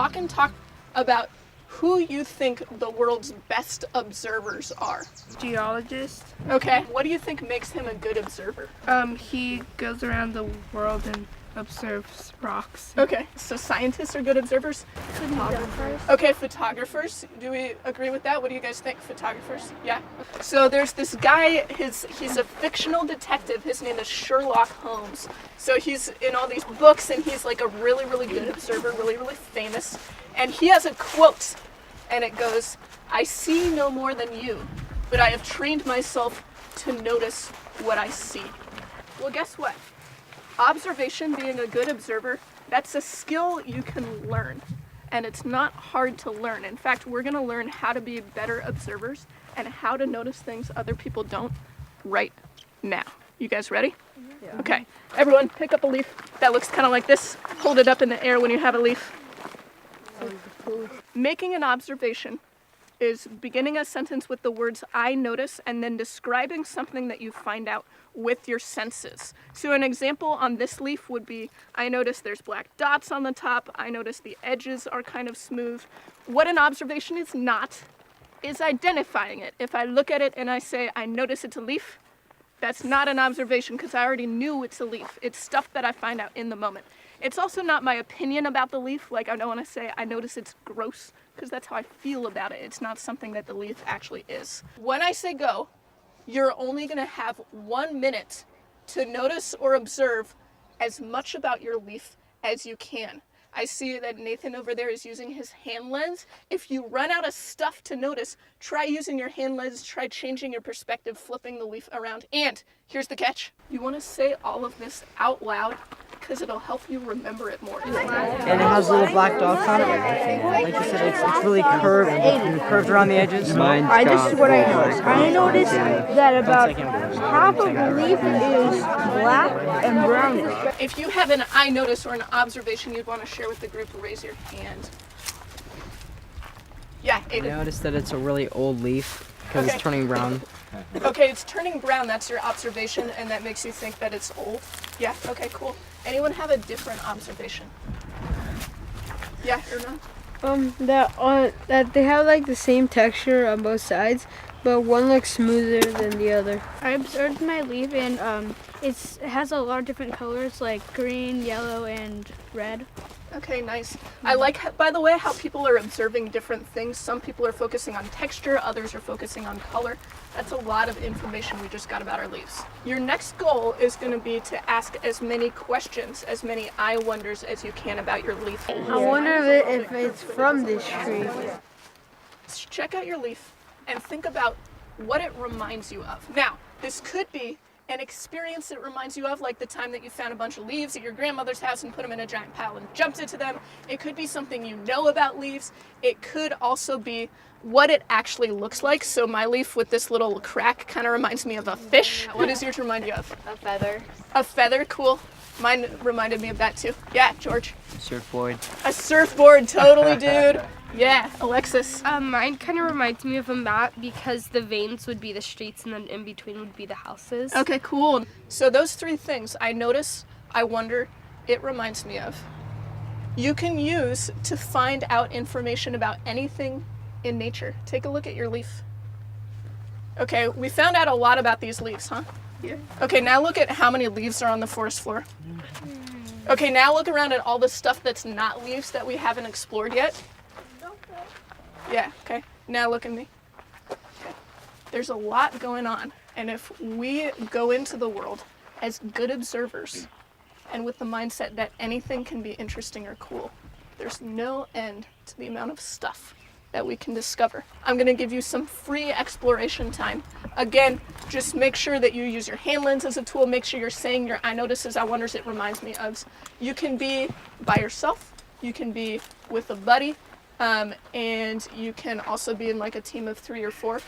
walk and talk about who you think the world's best observers are. Geologist. Okay, what do you think makes him a good observer? He goes around the world and observes rocks. Okay, so scientists are good observers? Photographers. Okay, photographers. Do we agree with that? What do you guys think? Photographers? Yeah. So there's this guy, he's a fictional detective. His name is Sherlock Holmes. So he's in all these books and he's like a really, really good observer, really, really famous. And he has a quote and it goes, "I see no more than you, but I have trained myself to notice what I see." Well, guess what? Observation, being a good observer, that's a skill you can learn. And it's not hard to learn. In fact, we're going to learn how to be better observers and how to notice things other people don't right now. You guys ready? Yeah. Okay. Everyone, pick up a leaf that looks kind of like this. Hold it up in the air when you have a leaf. Making an observation is beginning a sentence with the words "I notice" and then describing something that you find out with your senses. So an example on this leaf would be, I notice there's black dots on the top. I notice the edges are kind of smooth. What an observation is not is identifying it. If I look at it and I say, I notice it's a leaf, that's not an observation because I already knew it's a leaf. It's stuff that I find out in the moment. It's also not my opinion about the leaf. Like, I don't want to say I notice it's gross because that's how I feel about it. It's not something that the leaf actually is. When I say go, you're only going to have 1 minute to notice or observe as much about your leaf as you can. I see that Nathan over there is using his hand lens. If you run out of stuff to notice, try using your hand lens, try changing your perspective, flipping the leaf around. And here's the catch. You want to say all of this out loud because it'll help you remember it more. And it has little black dots on it. Like you said, it's really curved and curved around the edges. This is what I noticed. I noticed that about half of the leaf is black and brownish. If you have an I notice or an observation you'd want to share with the group, raise your hand. Yeah, I noticed that it's a really old leaf because it's turning brown. Okay, it's turning brown, that's your observation, and that makes you think that it's old? Yeah, okay, cool. Anyone have a different observation? Yeah, or no? That they have like the same texture on both sides, but one looks smoother than the other. I observed my leaf and it has a lot of different colors like green, yellow, and red. Okay, nice. I like, by the way, how people are observing different things. Some people are focusing on texture, others are focusing on color. That's a lot of information we just got about our leaves. Your next goal is going to be to ask as many questions, as many I wonders as you can about your leaf. I wonder if it's from this tree. Check out your leaf and think about what it reminds you of. Now, this could be an experience it reminds you of, like the time that you found a bunch of leaves at your grandmother's house and put them in a giant pile and jumped into them. It could be something you know about leaves. It could also be what it actually looks like. So my leaf with this little crack kind of reminds me of a fish. What does yours remind you of? A feather. A feather, cool. Mine reminded me of that too. Yeah, George. Surfboard. A surfboard, totally, dude. Yeah, Alexis. Mine kind of reminds me of a map because the veins would be the streets and then in between would be the houses. Okay, cool. So those three things, I notice, I wonder, it reminds me of, you can use to find out information about anything in nature. Take a look at your leaf. Okay, we found out a lot about these leaves, huh? Yeah. Okay, now look at how many leaves are on the forest floor. Okay, now look around at all the stuff that's not leaves that we haven't explored yet. Yeah, okay. Now look at me. Okay. There's a lot going on, and if we go into the world as good observers and with the mindset that anything can be interesting or cool, there's no end to the amount of stuff that we can discover. I'm going to give you some free exploration time. Again, just make sure that you use your hand lens as a tool. Make sure you're saying your I notices, I wonders, it reminds me of. You can be by yourself. You can be with a buddy. And you can also be in like a team of 3 or 4.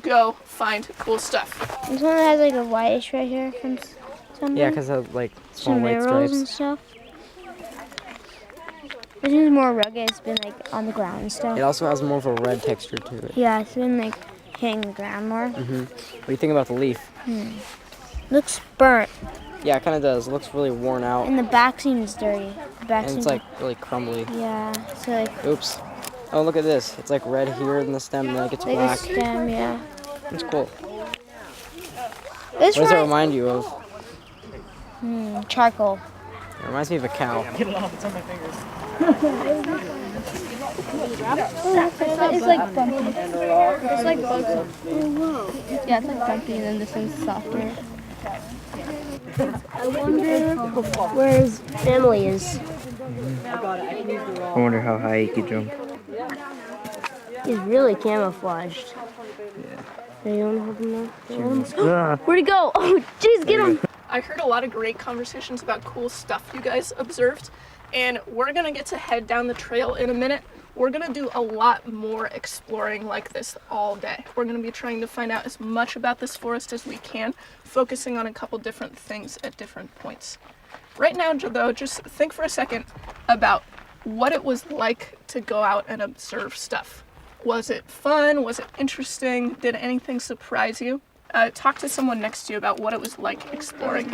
Go find cool stuff. This one has like a whitish right here from something. Yeah, because of like small some white arrows stripes. and stuff. This is more rugged. It's been like on the ground and stuff. It also has more of a red texture to it. Yeah, it's been like hitting the ground more. What do you think about the leaf? Looks burnt. Yeah, it kind of does. It looks really worn out. And the back seems dirty. The back And seems it's like really crumbly. yeah. So like Oops. Oh, look at this. It's like red here in the stem, and then it gets like a black. stem, yeah. It's cool. This What does it remind you of? charcoal. It reminds me of a cow. It's like bumpy. It's like bugs. Yeah, it's like bumpy, and then this one's softer. I wonder where his family is. I wonder how high he could jump. He's really camouflaged. Yeah. You want to hold him there? Where'd he go? Oh, jeez, get him! I heard a lot of great conversations about cool stuff you guys observed, and we're gonna get to head down the trail in a minute. We're gonna do a lot more exploring like this all day. We're gonna be trying to find out as much about this forest as we can, focusing on a couple different things at different points. Right now, though, just think for a second about what it was like to go out and observe stuff. Was it fun? Was it interesting? Did anything surprise you? Talk to someone next to you about what it was like exploring.